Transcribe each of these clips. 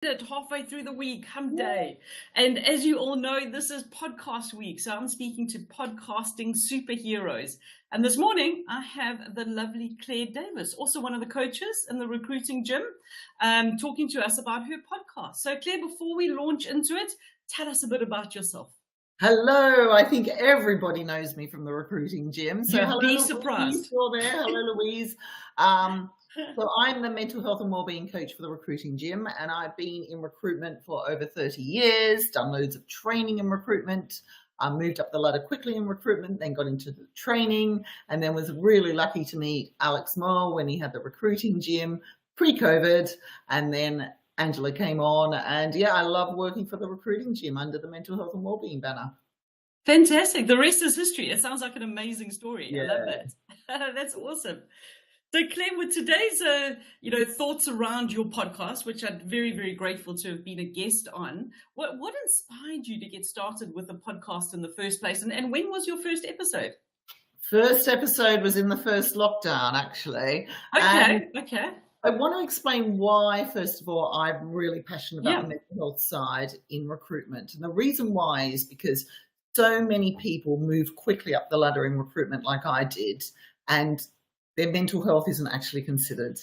It halfway through the week, hump day. And as you all know, this is podcast week. So I'm speaking to podcasting superheroes. And this morning, I have the lovely Clare Davis, also one of the coaches in the recruiting gym, talking to us about her podcast. So, Clare, before we launch into it, tell us a bit about yourself. Hello, I think everybody knows me from the recruiting gym. So You'd be hello, surprised. Louise, you're there. Hello, Louise. So I'm the mental health and wellbeing coach for the recruiting gym, and I've been in recruitment for over 30 years, done loads of training in recruitment. I moved up the ladder quickly in recruitment, then got into the training, and then was really lucky to meet Alex Moore when he had the recruiting gym pre-COVID, and then Angela came on, and yeah, I love working for the recruiting gym under the mental health and wellbeing banner. Fantastic. The rest is history. It sounds like an amazing story. Yeah. I love that. That's awesome. So, Claire, with today's thoughts around your podcast, which I'm very, very grateful to have been a guest on, what inspired you to get started with the podcast in the first place? And when was your first episode? First episode was in the first lockdown, actually. Okay. I want to explain why, first of all, I'm really passionate about the mental health side in recruitment. And the reason why is because so many people move quickly up the ladder in recruitment like I did, and their mental health isn't actually considered,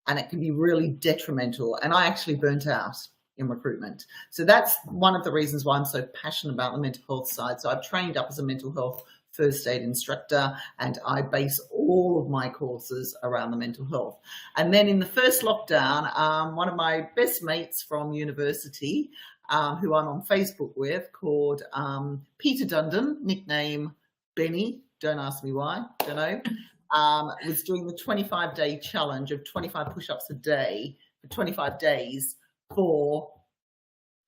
and it can be really detrimental. And I actually burnt out in recruitment. So that's one of the reasons why I'm so passionate about the mental health side. So I've trained up as a mental health first aid instructor, and I base all of my courses around the mental health. And then in the first lockdown, one of my best mates from university, who I'm on Facebook with, called Peter Dundon, nickname Benny, don't ask me why, don't know, was doing the 25-day challenge of 25 push-ups a day for 25 days for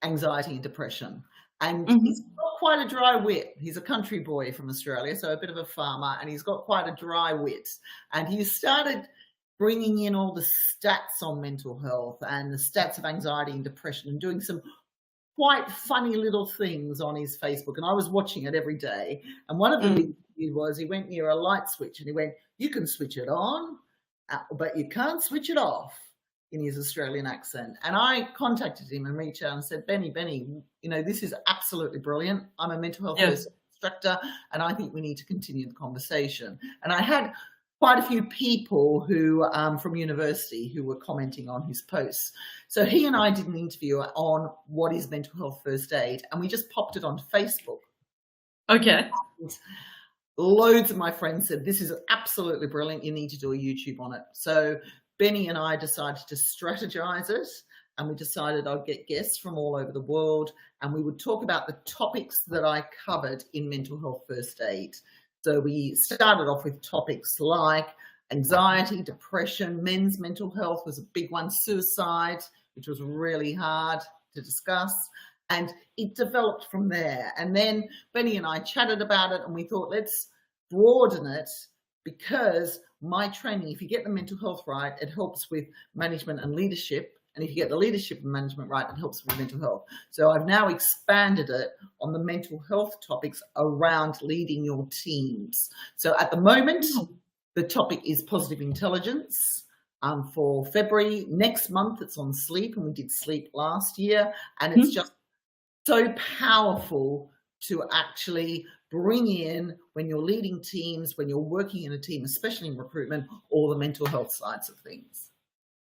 anxiety and depression. And he's got quite a dry wit. He's a country boy from Australia, so a bit of a farmer, and he's got quite a dry wit. And he started bringing in all the stats on mental health and the stats of anxiety and depression, and doing some quite funny little things on his Facebook. And I was watching it every day. And one of the things he was, he went near a light switch and he went, "You can switch it on, but you can't switch it off," in his Australian accent. And I contacted him and reached out and said, Benny, this is absolutely brilliant. I'm a mental health instructor, and I think we need to continue the conversation. And I had quite a few people who from university who were commenting on his posts. So he and I did an interview on what is mental health first aid, and we just popped it onto Facebook. Okay. And loads of my friends said, "This is absolutely brilliant. You need to do a YouTube on it." So Benny and I decided to strategize it, and we decided I'd get guests from all over the world, and we would talk about the topics that I covered in mental health first aid. So we started off with topics like anxiety, depression, men's mental health was a big one, suicide, which was really hard to discuss. And it developed from there. And then Benny and I chatted about it, and we thought, let's broaden it, because my training, if you get the mental health right, it helps with management and leadership. And if you get the leadership and management right, it helps with mental health. So I've now expanded it on the mental health topics around leading your teams. So at the moment, the topic is positive intelligence. For February, next month, it's on sleep, and we did sleep last year. And it's just so powerful to actually bring in, when you're leading teams, when you're working in a team, especially in recruitment, all the mental health sides of things.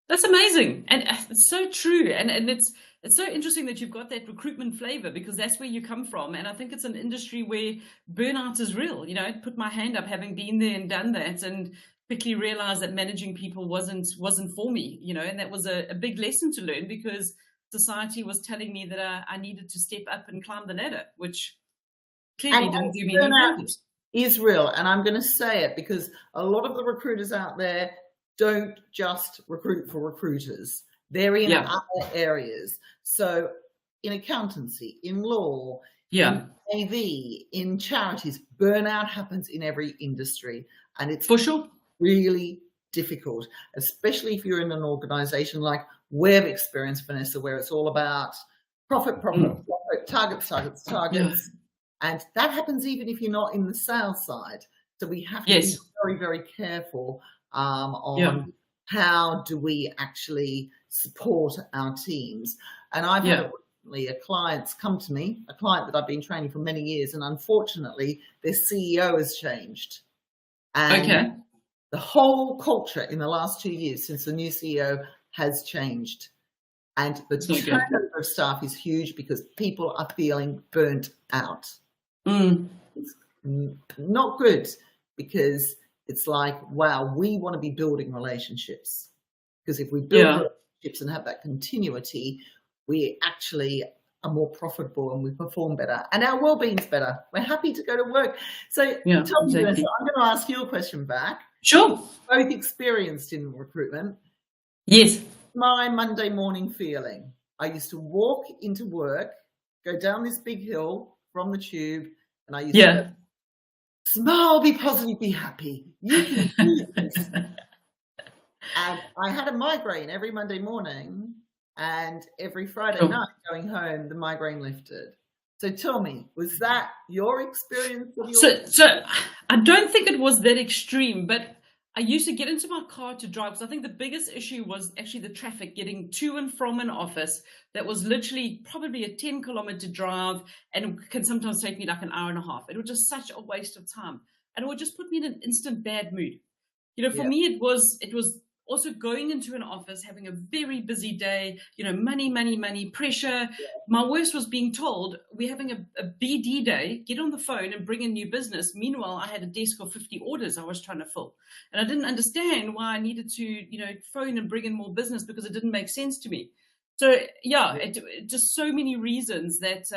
That's amazing, and it's so true, and it's so interesting that you've got that recruitment flavor, because that's where you come from. And I think it's an industry where burnout is real. I put my hand up, having been there and done that, and quickly realized that managing people wasn't for me. And that was a big lesson to learn, because society was telling me that I needed to step up and climb the ladder, which clearly didn't do me any good. Is real, and I'm going to say it because a lot of the recruiters out there don't just recruit for recruiters. They're in other areas. So in accountancy, in law, in AV, in charities, burnout happens in every industry. And it's for sure really difficult, especially if you're in an organization like we've experienced, Vanessa, where it's all about profit, targets. And that happens even if you're not in the sales side. So we have to be very, very careful on how do we actually support our teams. And I've had it recently, a client's come to me, a client that I've been training for many years, and unfortunately their CEO has changed. And the whole culture in the last 2 years since the new CEO has changed. And the turnover of staff is huge because people are feeling burnt out. It's not good, because it's like, wow, we want to be building relationships. Because if we build relationships and have that continuity, we actually are more profitable and we perform better and our well-being's better. We're happy to go to work. So tell me, Vanessa, I'm going to ask you a question back. Sure. Both experienced in recruitment. Yes. My Monday morning feeling. I used to walk into work, go down this big hill from the tube, and I used to go, smile, be positive, be happy. You can do this. And I had a migraine every Monday morning, and every Friday night going home, the migraine lifted. So tell me, was that your experience? So I don't think it was that extreme, but I used to get into my car to drive, because I think the biggest issue was actually the traffic getting to and from an office that was literally probably a 10-kilometer drive, and it can sometimes take me like an hour and a half. It was just such a waste of time, and it would just put me in an instant bad mood. For me, it was also going into an office, having a very busy day, money, pressure. My worst was being told, we're having a BD day, get on the phone and bring in new business. Meanwhile, I had a desk of 50 orders I was trying to fill. And I didn't understand why I needed to, phone and bring in more business, because it didn't make sense to me. So it just so many reasons that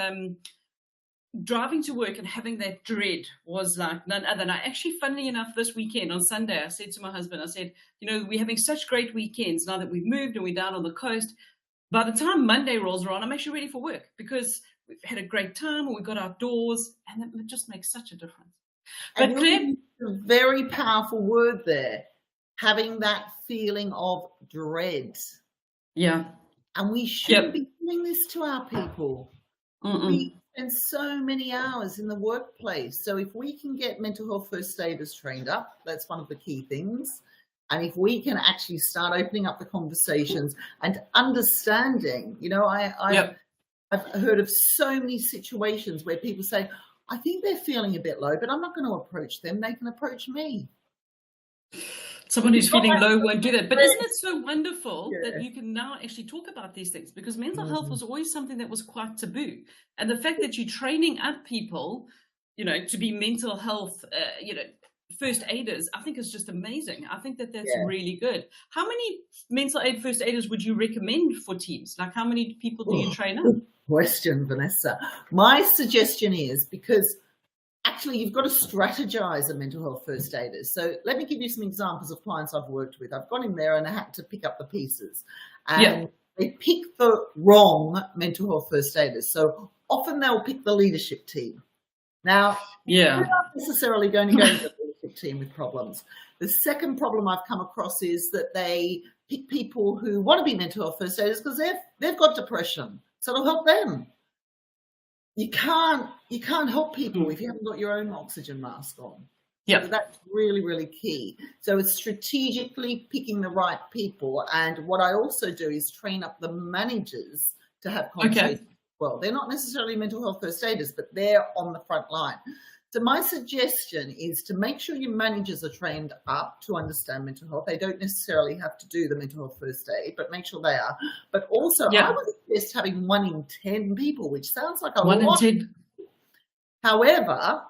driving to work and having that dread was like none other. And I actually, funnily enough, this weekend on Sunday, I said to my husband, I said, we're having such great weekends now that we've moved and we're down on the coast. By the time Monday rolls around, I'm actually ready for work, because we've had a great time and we got outdoors, and it just makes such a difference. But Claire, a very powerful word there, having that feeling of dread. Yeah. And we shouldn't be doing this to our people. We spend so many hours in the workplace. So if we can get mental health first aiders trained up, that's one of the key things. And if we can actually start opening up the conversations and understanding, I've heard of so many situations where people say, I think they're feeling a bit low, but I'm not going to approach them. They can approach me. Someone who's feeling low won't do that. But isn't it so wonderful that you can now actually talk about these things? Because mental health was always something that was quite taboo. And the fact that you're training up people, to be mental health, first aiders, I think is just amazing. I think that's really good. How many mental aid first aiders would you recommend for teams? Like, how many people do you train up? Good question, Vanessa. My suggestion is, because actually, you've got to strategize a mental health first aiders. So let me give you some examples of clients I've worked with. I've gone in there and I had to pick up the pieces. And they pick the wrong mental health first aiders. So often they'll pick the leadership team. Now, they're not necessarily going to go to the leadership team with problems. The second problem I've come across is that they pick people who want to be mental health first aiders because they've got depression. So it'll help them. You can't help people if you haven't got your own oxygen mask on. Yeah, so that's really, really key. So it's strategically picking the right people. And what I also do is train up the managers to have conversations. Well, they're not necessarily mental health first aiders, but they're on the front line. So my suggestion is to make sure your managers are trained up to understand mental health. They don't necessarily have to do the mental health first aid, but make sure they are. But also, I would suggest having 1 in 10 people, which sounds like a lot. 1 in 10. However,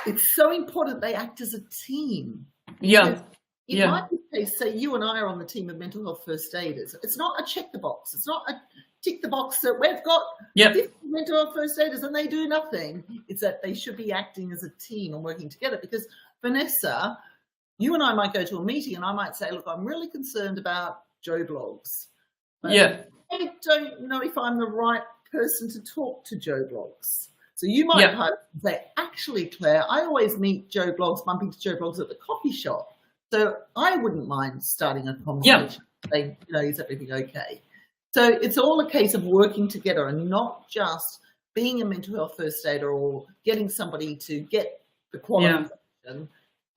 it's so important they act as a team. Yeah. It might be the case, say you and I are on the team of mental health first aiders. It's not a check the box. It's not a tick the box that we've got 50 mental health first aiders and they do nothing. It's that they should be acting as a team and working together. Because Vanessa, you and I might go to a meeting and I might say, look, I'm really concerned about Joe Blogs. But I don't know if I'm the right person to talk to Joe Blogs. So you might say, actually, Claire, I always meet Joe Blogs, bump into Joe Blogs at the coffee shop. So I wouldn't mind starting a conversation, saying, is everything okay? So it's all a case of working together and not just being a mental health first aider or getting somebody to get the qualification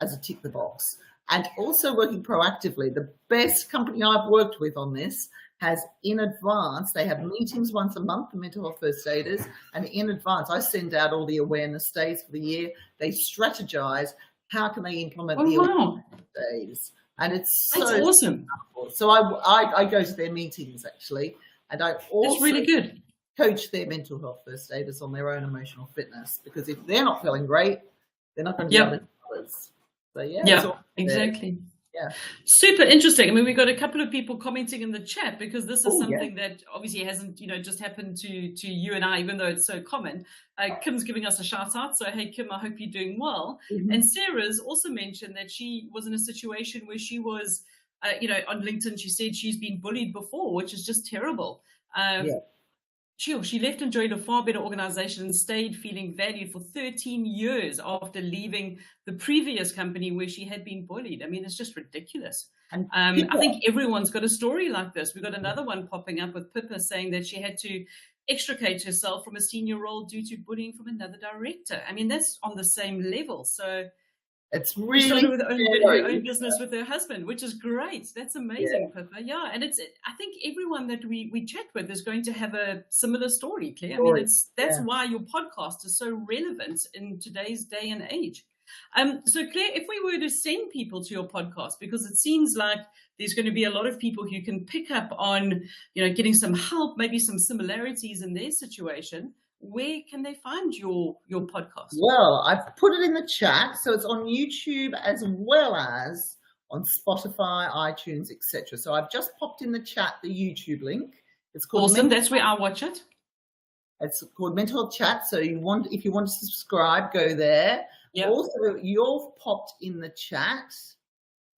as a tick the box. And also working proactively. The best company I've worked with on this has in advance, they have meetings once a month for mental health first aiders, and in advance I send out all the awareness days for the year. They strategize how can they implement the awareness days, and it's That's awesome. powerful. So I go to their meetings actually, and I also That's really good. coach their mental health first aiders on their own emotional fitness, because if they're not feeling great, they're not going to be able to help others. So yeah, exactly. Yeah. Super interesting. I mean, we've got a couple of people commenting in the chat, because this is something that obviously hasn't, just happened to you and I, even though it's so common. Kim's giving us a shout out. So, hey, Kim, I hope you're doing well. And Sarah's also mentioned that she was in a situation where she was, on LinkedIn, she said she's been bullied before, which is just terrible. She left and joined a far better organization and stayed feeling valued for 13 years after leaving the previous company where she had been bullied. I mean, it's just ridiculous. And I think everyone's got a story like this. We've got another one popping up with Pippa saying that she had to extricate herself from a senior role due to bullying from another director. I mean, that's on the same level. So it's really started with her own business with her husband, which is great. That's amazing, Pippa. Yeah, and I think everyone that we chat with is going to have a similar story, Claire. I mean, that's why your podcast is so relevant in today's day and age. So, Claire, if we were to send people to your podcast, because it seems like there's going to be a lot of people who can pick up on, getting some help, maybe some similarities in their situation, where can they find your podcast? Well, I've put it in the chat, so it's on YouTube as well as on Spotify, iTunes, etc. So I've just popped in the chat the YouTube link. It's called awesome. That's where I watch it. It's called Mental Health Chat. So if you want to subscribe, go there. Yep. Also, you've popped in the chat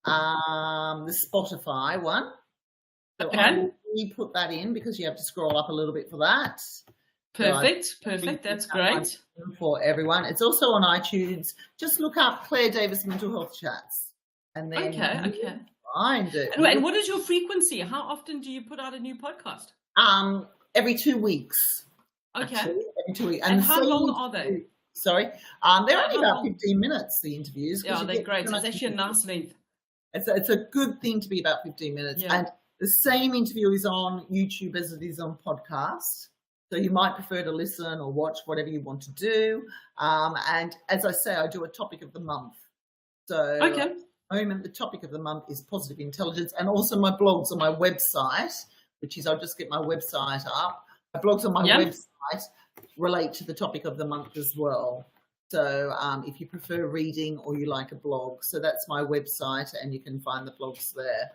the Spotify one. So I will put that in, because you have to scroll up a little bit for that. Perfect. That's great. For everyone. It's also on iTunes. Just look up Clare Davis Mental Health Chats. And then find it. And what is your frequency? How often do you put out a new podcast? Every 2 weeks. Okay. Actually, every 2 weeks. And how long are they? Sorry. They're only about 15 minutes, the interviews. Yeah, they're great. So it's actually a nice length. It's a good thing to be about 15 minutes. Yeah. And the same interview is on YouTube as it is on podcast. So you might prefer to listen or watch, whatever you want to do. And as I say, I do a topic of the month. So at the moment, the topic of the month is positive intelligence, and also my blogs on my website, which is, I'll just get my website up. My blogs on my website relate to the topic of the month as well. So if you prefer reading or you like a blog, so that's my website, and you can find the blogs there.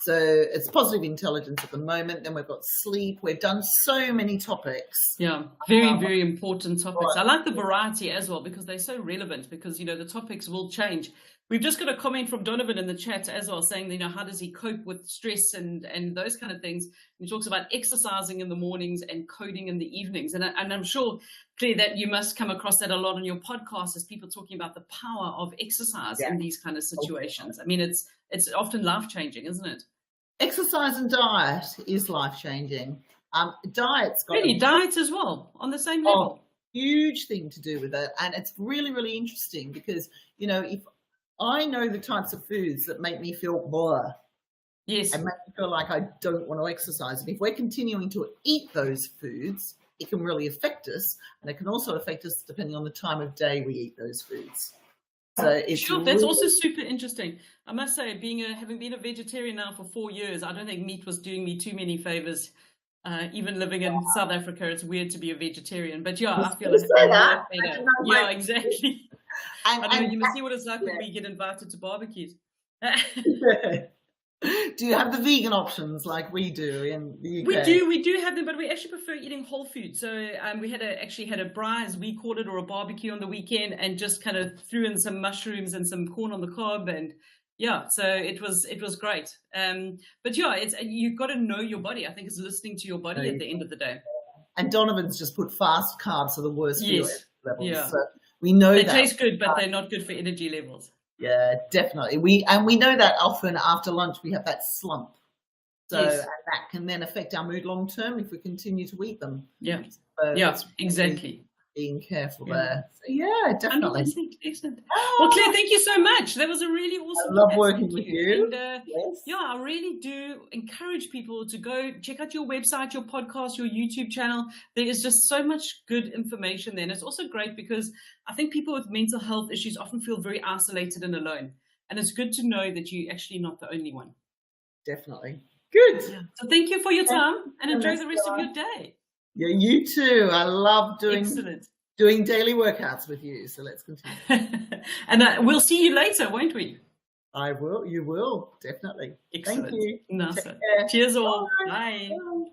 So it's positive intelligence at the moment. Then we've got sleep. We've done so many topics. Yeah, very, very important topics. I like the variety as well, because they're so relevant, because, the topics will change. We've just got a comment from Donovan in the chat as well, saying, how does he cope with stress and those kind of things. He talks about exercising in the mornings and coding in the evenings. And I'm sure, Claire, that you must come across that a lot on your podcast, as people talking about the power of exercise in these kind of situations. I mean, it's often life-changing, isn't it? Exercise and diet is life-changing. Diet's got diet as well, on the same level. Huge thing to do with it. And it's really, really interesting, because, if I know the types of foods that make me feel blah, and make me feel like I don't want to exercise, and if we're continuing to eat those foods, it can really affect us. And it can also affect us depending on the time of day we eat those foods. So it's that's also super interesting. I must say, having been a vegetarian now for 4 years, I don't think meat was doing me too many favors. Even living in South Africa, it's weird to be a vegetarian. But I feel it's a lot better. Yeah, exactly. And you must see what it's like when we get invited to barbecues. Do you have the vegan options like we do in the UK? We do have them, but we actually prefer eating whole food. So we actually had a braai, as we called it, or a barbecue on the weekend, and just kind of threw in some mushrooms and some corn on the cob, and so it was great. But you've got to know your body. I think it's listening to your body at the end of the day. And Donovan's just put fast carbs are the worst for your energy levels. Yeah. So we know they taste good, but they're not good for energy levels. Yeah, definitely. We know that often after lunch we have that slump. So and that can then affect our mood long term if we continue to eat them. Yeah. So exactly. being careful Yeah. there. So yeah, definitely. 100%. Excellent. Well, Claire, thank you so much. That was a really awesome I love chat. working Thank with you. you. And Yes. yeah, I really do encourage people to go check out your website, your podcast, your YouTube channel. There is just so much good information there. And it's also great because I think people with mental health issues often feel very isolated and alone. And it's good to know that you're actually not the only one. Definitely. Good. Yeah. So thank you for your time and enjoy the rest of Vanessa. your day. Yeah, you too. I love Excellent. doing daily workouts with you. So let's continue. And we'll see you later, won't we? I will. You will. Definitely. Excellent. Thank you. No, Take sir. care. Cheers all. Bye. Bye. Bye.